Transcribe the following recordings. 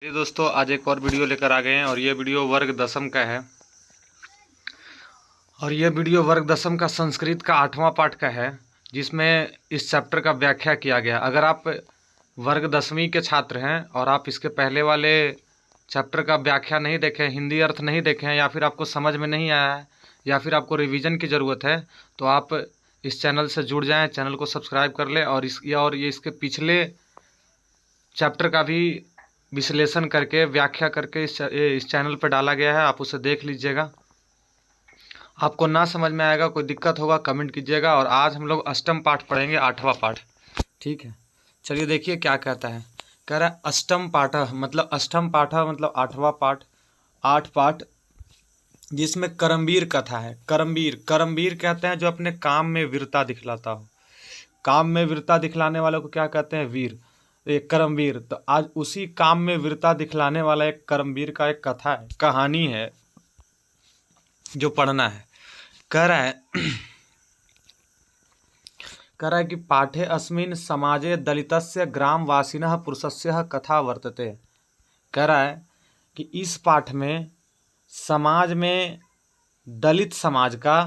जी दोस्तों, आज एक और वीडियो लेकर आ गए हैं और ये वीडियो वर्ग दसम का है। और ये वीडियो वर्ग दसम का संस्कृत का 8वां पाठ का है, जिसमें इस चैप्टर का व्याख्या किया गया। अगर आप वर्ग दसवीं के छात्र हैं और आप इसके पहले वाले चैप्टर का व्याख्या नहीं देखें, हिंदी अर्थ नहीं देखें, या फिर आपको समझ में नहीं आया है, या फिर आपको रिवीजन की ज़रूरत है, तो आप इस चैनल से जुड़ जाएं, चैनल को सब्सक्राइब कर लें और ये इसके पिछले चैप्टर का भी विश्लेषण करके व्याख्या करके इस चैनल पर डाला गया है। आप उसे देख लीजिएगा। आपको ना समझ में आएगा, कोई दिक्कत होगा, कमेंट कीजिएगा। और आज हम लोग अष्टम पाठ पढ़ेंगे, 8वां पाठ। ठीक है, चलिए देखिए क्या कहता है। कह रहा है अष्टम पाठ मतलब 8वां पाठ, 8 पाठ, जिसमें करमवीर कथा है। करमवीर करमवीर कहते हैं जो अपने काम में वीरता दिखलाता हो। काम में वीरता दिखलाने वाले को क्या कहते हैं? वीर, एक करमवीर। तो आज उसी काम में वीरता दिखलाने वाला एक करमवीर का एक कथा है, कहानी है, जो पढ़ना है। कह रहा है कि पाठे अस्मिन् समाजे दलितस्य ग्रामवासिनः पुरुषस्य कथा वर्तते। कह रहा है कि इस पाठ में समाज में दलित समाज का,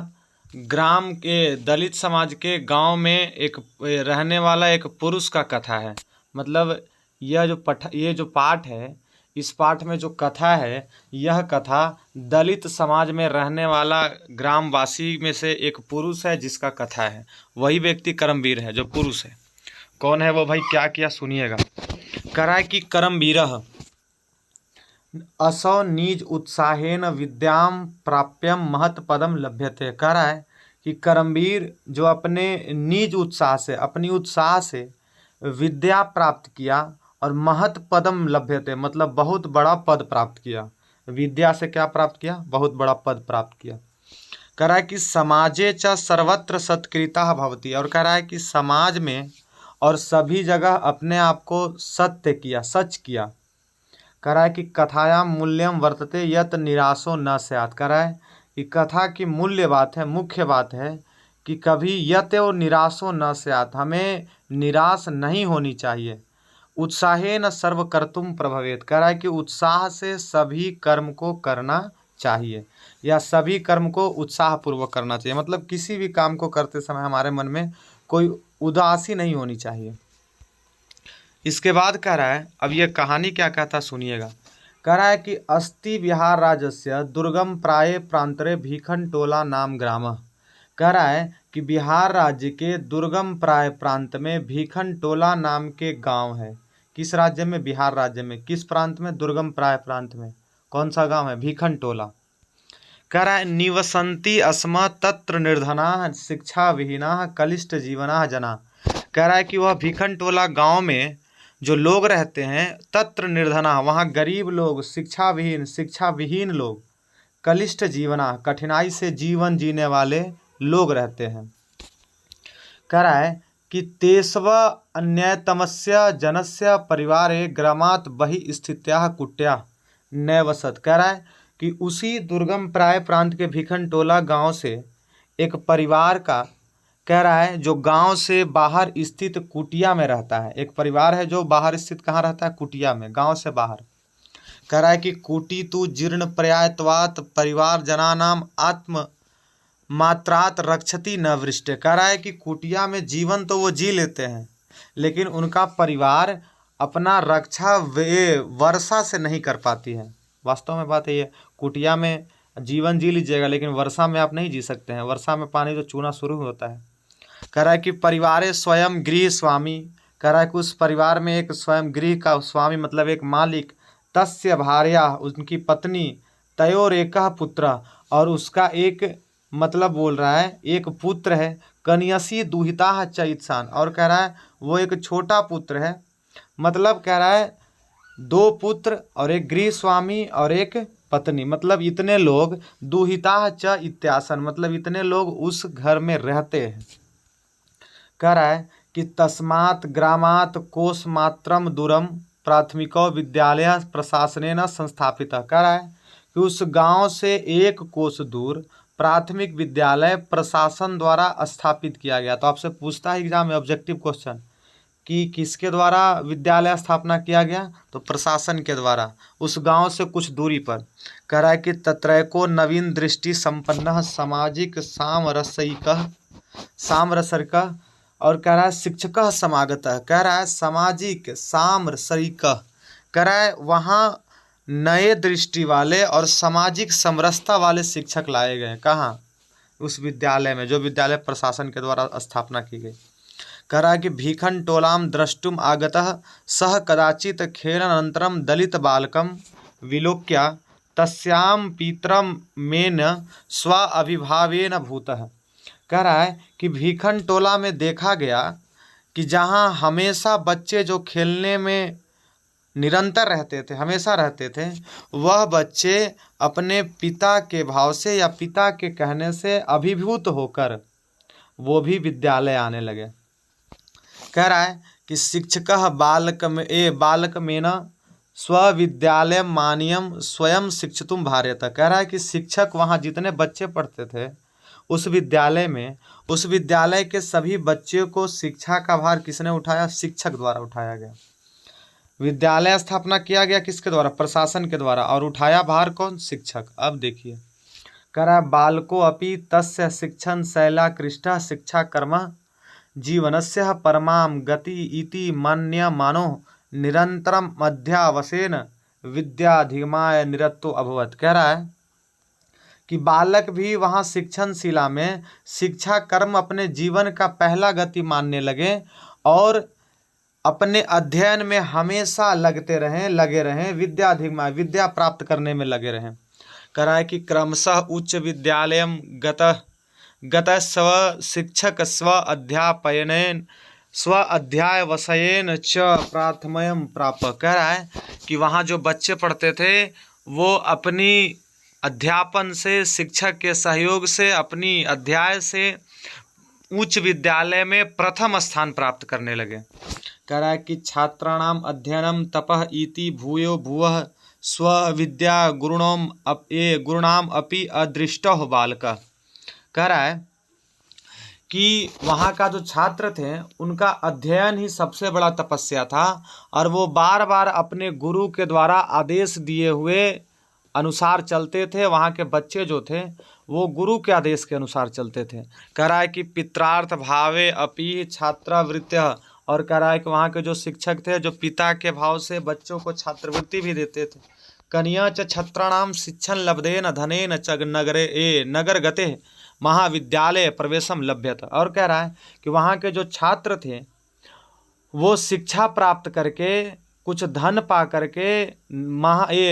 दलित समाज के गांव में एक रहने वाला एक पुरुष का कथा है। मतलब ये जो पाठ है, इस पाठ में जो कथा है, यह कथा दलित समाज में रहने वाला ग्रामवासी में से एक पुरुष है, जिसका कथा है। वही व्यक्ति करमवीर है, जो पुरुष है। कौन है वो भाई, क्या किया, सुनिएगा। कह रहा है कि करमवीरः असौ निज उत्साहेन विद्याम प्राप्यम महत पदम लभ्यते। कह रहा है कि करमवीर जो अपने निज उत्साह से, अपनी उत्साह से विद्या प्राप्त किया और महत पदम लभ्यते, मतलब बहुत बड़ा पद प्राप्त किया। विद्या से क्या प्राप्त किया? बहुत बड़ा पद प्राप्त किया। कह रहा है कि समाजे च सर्वत्र सत्कृता भवति। और कह रहा है कि समाज में और सभी जगह अपने आप को सत्य किया, सच किया। कह रहा है कि कथायाम मूल्यम वर्तते यत निराशो न स्यात्। कह रहा है कि कथा की मूल्य बात है, मुख्य बात है कि कभी यत और निराशो न स्यात्, हमें निराश नहीं होनी चाहिए। उत्साहेन सर्व कर्तुम प्रभवेत। कह रहा है कि उत्साह से सभी कर्म को करना चाहिए, या सभी कर्म को उत्साहपूर्वक करना चाहिए। मतलब किसी भी काम को करते समय हमारे मन में कोई उदासी नहीं होनी चाहिए। इसके बाद कह रहा है, अब ये कहानी क्या कहता सुनिएगा। कह रहा है कि अस्ति बिहार राज्यस्य दुर्गम प्राय प्रांतरे भीखन टोला नाम ग्राम। कह रहा है कि बिहार राज्य के दुर्गम प्राय प्रांत में भीखन टोला नाम के गांव है। किस राज्य में? बिहार राज्य में। किस प्रांत में? दुर्गम प्राय प्रांत में। कौन सा गांव है? भीखन टोला। कह रहा है निवसंती अस्म तत्र निर्धना शिक्षा विहीना कलिष्ट जीवना जना। कह रहा है कि वह भीखन टोला गांव में जो लोग रहते हैं, तत्र निर्धना, वहाँ गरीब लोग, शिक्षा विहीन लोग, कलिष्ट जीवना, कठिनाई से जीवन जीने वाले लोग रहते हैं। कह रहा है कि तेस्व अन्यतमस्य जनस्य परिवारे ग्रामात् बहि स्थित्याः कुट्या नैवसत। कह रहा है कि उसी दुर्गम प्राय प्रांत के भीखन टोला गांव से एक परिवार का, कह रहा है, जो गांव से बाहर स्थित कुटिया में रहता है। एक परिवार है जो बाहर स्थित कहाँ रहता है? कुटिया में, गांव से बाहर। कह रहा है कि कुटी तु जीर्ण पर्यायत्वात् परिवार जनानाम आत्म मात्रात रक्षति न वृष्टि। कह रहा है कि कुटिया में जीवन तो वो जी लेते हैं, लेकिन उनका परिवार अपना रक्षा वर्षा से नहीं कर पाती है। वास्तव में बात है ये, कुटिया में जीवन जी लीजिएगा, लेकिन वर्षा में आप नहीं जी सकते हैं। वर्षा में पानी तो चूना शुरू होता है। कह रहा है कि परिवारे स्वयं गृह स्वामी। कह रहा है कि उस परिवार में एक स्वयं गृह का स्वामी, मतलब एक मालिक, तस्य भार्या, उनकी पत्नी, तयोर एकः पुत्र, और उसका एक, मतलब बोल रहा है एक पुत्र है, कन्यसी दुहिता चैत्सान। और कह रहा है वो एक छोटा पुत्र है। मतलब कह रहा है 2 पुत्र और एक गृह स्वामी और एक पत्नी, मतलब इतने लोग, दुहिता च इत्यासन, मतलब इतने लोग उस घर में रहते हैं। कह रहा है कि तस्मात् ग्रामात् कोश मात्रम दूरम प्राथमिको विद्यालय प्रशासनेन संस्थापित। कह रहा है कि उस गांव से 1 कोस दूर प्राथमिक विद्यालय प्रशासन द्वारा स्थापित किया गया। तो आपसे पूछता है एग्जाम में ऑब्जेक्टिव क्वेश्चन कि किसके द्वारा विद्यालय स्थापना किया गया, तो प्रशासन के द्वारा, उस गांव से कुछ दूरी पर। कह रहा है कि तत्रैको नवीन दृष्टि संपन्न सामाजिक सामरसरिक, और कह रहा है शिक्षक समागत, कह रहा है सामाजिक सामरसरिक, कह रहा है वहाँ नए दृष्टि वाले और सामाजिक समरसता वाले शिक्षक लाए गए। कहाँ? उस विद्यालय में, जो विद्यालय प्रशासन के द्वारा स्थापना की गई। कह रहा है कि भीखन टोलाम द्रष्टुम आगतः सह कदाचित खेलनंतरम दलित बालकम विलोक्य तस्याम पितरम मेन स्व अभिभावेन भूतः। कह रहा है कि भीखन टोला में देखा गया कि जहाँ हमेशा बच्चे जो खेलने में निरंतर रहते थे, हमेशा रहते थे, वह बच्चे अपने पिता के भाव से या पिता के कहने से अभिभूत होकर वो भी विद्यालय आने लगे। कह रहा है कि शिक्षकः बालकमेन स्वविद्यालय मानियम स्वयं शिक्षितुम भारत। कह रहा है कि शिक्षक वहाँ जितने बच्चे पढ़ते थे उस विद्यालय में, उस विद्यालय के सभी बच्चों को शिक्षा का भार किसने उठाया? शिक्षक द्वारा उठाया गया। विद्यालय स्थापना किया गया किसके द्वारा? प्रशासन के द्वारा। और उठाया भार कौन? शिक्षक। अब देखिए, कह रहा है बालको अपि तस्य शिक्षण शैलाकृष्टः शिक्षा कर्म जीवनस्य परमाम गति इति मन्यमानो निरंतरम मध्यावसेन विद्याधिगमाय निरतो अभवत्। कह रहा है कि बालक भी वहाँ शिक्षणशिला में शिक्षा कर्म अपने जीवन का पहला गति मानने लगे और अपने अध्ययन में हमेशा लगे रहें, विद्या प्राप्त करने में लगे रहें। कह रहा है कि क्रमशः उच्च विद्यालयम गतः स्व शिक्षक स्व अध्यायवशयेन च प्राथमयम प्राप्त। कह रहा है कि वहाँ जो बच्चे पढ़ते थे वो अपनी अध्यापन से, शिक्षक के सहयोग से, अपनी अध्याय से उच्च विद्यालय में प्रथम स्थान प्राप्त करने लगे। कह रहा है कि छात्राणाम अध्ययनम तपः इति भूयो भुवः स्वविद्या गुरुणाम अपि अदृष्टः बालक। कह रहा है कि वहाँ का जो छात्र थे उनका अध्ययन ही सबसे बड़ा तपस्या था और वो बार बार अपने गुरु के द्वारा आदेश दिए हुए अनुसार चलते थे। वहाँ के बच्चे जो थे वो गुरु के आदेश के अनुसार चलते थे। कह रहा है कि पित्रार्थ भावे अपि छात्रवृत्तिः, और कह रहा है कि वहाँ के जो शिक्षक थे जो पिता के भाव से बच्चों को छात्रवृत्ति भी देते थे। कन्या च छात्राणाम शिक्षण लब्धेन धनेन च नगर गते महाविद्यालय प्रवेशम लभ्यत। और कह रहा है कि वहाँ के जो छात्र थे वो शिक्षा प्राप्त करके, कुछ धन पा करके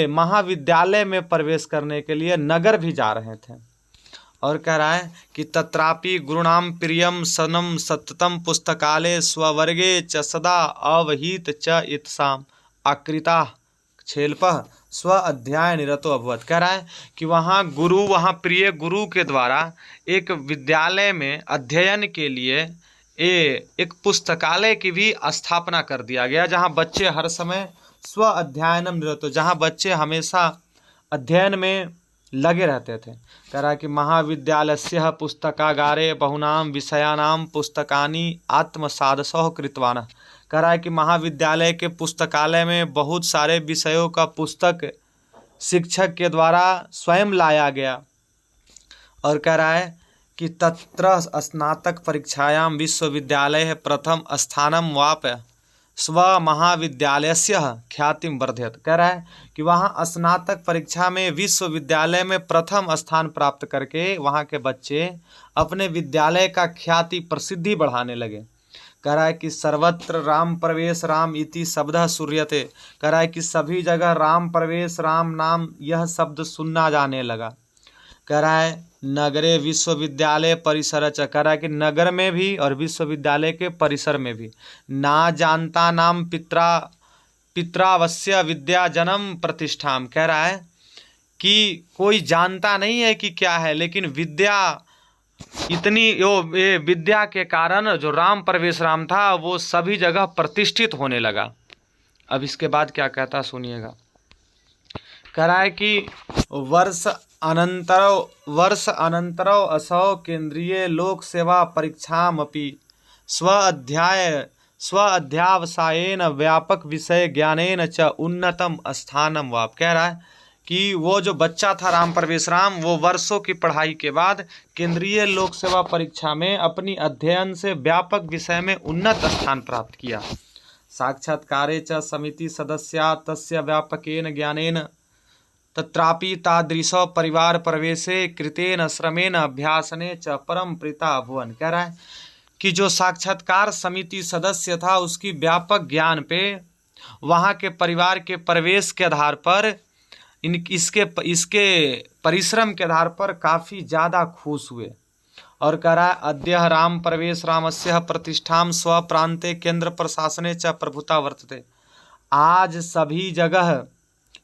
महाविद्यालय में प्रवेश करने के लिए नगर भी जा रहे थे। और कह रहा है कि तत्रापि गुरुणाम प्रियम सनम सततम पुस्तकालय स्ववर्गे च सदा अवहित च इत्साम आकृता क्षेल्पः स्व अध्याय निरतो अभवत्। कह रहा है कि वहाँ प्रिय गुरु के द्वारा एक विद्यालय में अध्ययन के लिए एक पुस्तकालय की भी स्थापना कर दिया गया, जहाँ बच्चे हर समय स्व अध्ययनम निरतो, जहाँ बच्चे हमेशा अध्ययन में लगे रहते थे। कह रहा है कि महाविद्यालयस्य पुस्तकागारे बहुनाम विषयानाम पुस्तकानि आत्मसादसः कृतवान्। कह रहा है कि महाविद्यालय के पुस्तकालय में बहुत सारे विषयों का पुस्तक शिक्षक के द्वारा स्वयं लाया गया। और कह रहा है कि तत्र स्नातक परीक्षायां विश्वविद्यालय प्रथम स्थानम वाप्य स्व महाविद्यालयस्य ख्यातिम वर्धयत। कह रहा है कि वहाँ स्नातक परीक्षा में विश्वविद्यालय में प्रथम स्थान प्राप्त करके वहाँ के बच्चे अपने विद्यालय का ख्याति प्रसिद्धि बढ़ाने लगे। कह रहा है कि सर्वत्र राम प्रवेश राम इति शब्दः श्रूयते। कह रहा है कि सभी जगह राम प्रवेश राम नाम यह शब्द सुनना जाने लगा। कह रहा है नगरे विश्वविद्यालय परिसर च। कह रहा है कि नगर में भी और विश्वविद्यालय के परिसर में भी ना जानता नाम पित्रावश्य विद्या जन्म प्रतिष्ठाम। कह रहा है कि कोई जानता नहीं है कि क्या है, लेकिन विद्या इतनी विद्या के कारण जो राम प्रवेश राम था वो सभी जगह प्रतिष्ठित होने लगा। अब इसके बाद क्या कहता सुनिएगा। कह रहा है कि वर्ष अनंतरौ असौ केंद्रीय लोक सेवा परीक्षामपि स्व अध्याय स्व अध्यावसायेन व्यापक विषय ज्ञानेन च उन्नतम स्थानम वाप। कह रहा है कि वो जो बच्चा था राम परवेशराम, वो वर्षों की पढ़ाई के बाद केंद्रीय लोक सेवा परीक्षा में अपनी अध्ययन से व्यापक विषय में उन्नत स्थान प्राप्त किया। साक्षात्कारे च समिति सदस्या तस्य व्यापकेन ज्ञानेन तत्रापि तादृश परिवार प्रवेशे कृतेन श्रमेण अभ्यासने च परम प्रीता भुवन। कह रहा है कि जो साक्षात्कार समिति सदस्य था उसकी व्यापक ज्ञान पे वहाँ के परिवार के प्रवेश के आधार पर इसके परिश्रम के आधार पर काफ़ी ज़्यादा खुश हुए। और कह रहा है अद्य राम प्रवेश रामस्य प्रतिष्ठाम स्वप्रांते केंद्र प्रशासने च प्रभुता वर्तते। आज सभी जगह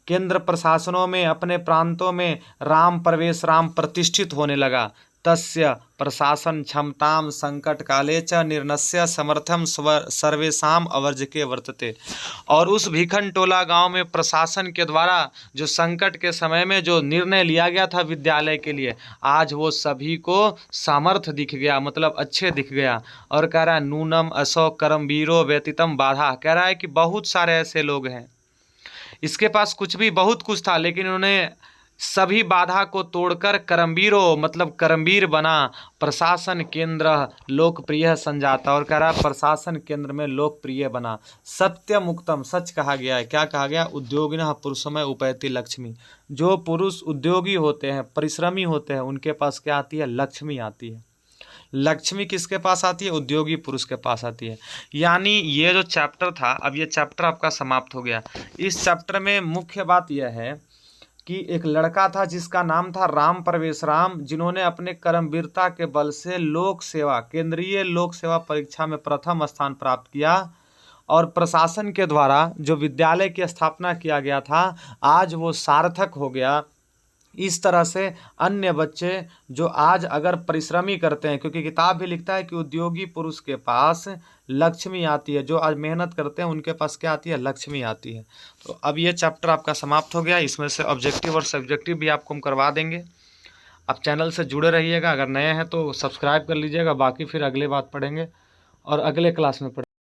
केंद्र प्रशासनों में अपने प्रांतों में राम प्रवेश राम प्रतिष्ठित होने लगा। तस्य प्रशासन क्षमताम संकट काले च निर्णस्य समर्थम सर्वेशाम अवर्जके वर्तते। और उस भीखन टोला गांव में प्रशासन के द्वारा जो संकट के समय में जो निर्णय लिया गया था विद्यालय के लिए, आज वो सभी को सामर्थ्य दिख गया, मतलब अच्छे दिख गया। और कह रहा है नूनम असौ करमवीरो व्यतीतम बाधा। कह रहा है कि बहुत सारे ऐसे लोग हैं, इसके पास कुछ भी बहुत कुछ था, लेकिन उन्होंने सभी बाधा को तोड़कर करमवीरो मतलब करमवीर बना। प्रशासन केंद्र लोकप्रिय संजाता। और कह रहा है प्रशासन केंद्र में लोकप्रिय बना। सत्य मुक्तम, सच कहा गया है। क्या कहा गया? उद्योगिनः पुरुषमय उपैति लक्ष्मी। जो पुरुष उद्योगी होते हैं, परिश्रमी होते हैं, उनके पास क्या आती है? लक्ष्मी आती है। लक्ष्मी किसके पास आती है? उद्योगी पुरुष के पास आती है। यानी ये जो चैप्टर था, अब ये चैप्टर आपका समाप्त हो गया। इस चैप्टर में मुख्य बात यह है कि एक लड़का था जिसका नाम था राम परवेशराम, जिन्होंने अपने कर्मवीरता के बल से लोक सेवा, केंद्रीय लोक सेवा परीक्षा में प्रथम स्थान प्राप्त किया। और प्रशासन के द्वारा जो विद्यालय की स्थापना किया गया था, आज वो सार्थक हो गया। इस तरह से अन्य बच्चे जो आज अगर परिश्रमी करते हैं, क्योंकि किताब भी लिखता है कि उद्योगी पुरुष के पास लक्ष्मी आती है, जो आज मेहनत करते हैं उनके पास क्या आती है? लक्ष्मी आती है। तो अब ये चैप्टर आपका समाप्त हो गया। इसमें से ऑब्जेक्टिव और सब्जेक्टिव भी आपको हम करवा देंगे। आप चैनल से जुड़े रहिएगा। अगर नए हैं तो सब्सक्राइब कर लीजिएगा। बाकी फिर अगले बात पढ़ेंगे और अगले क्लास में पढ़ेंगे।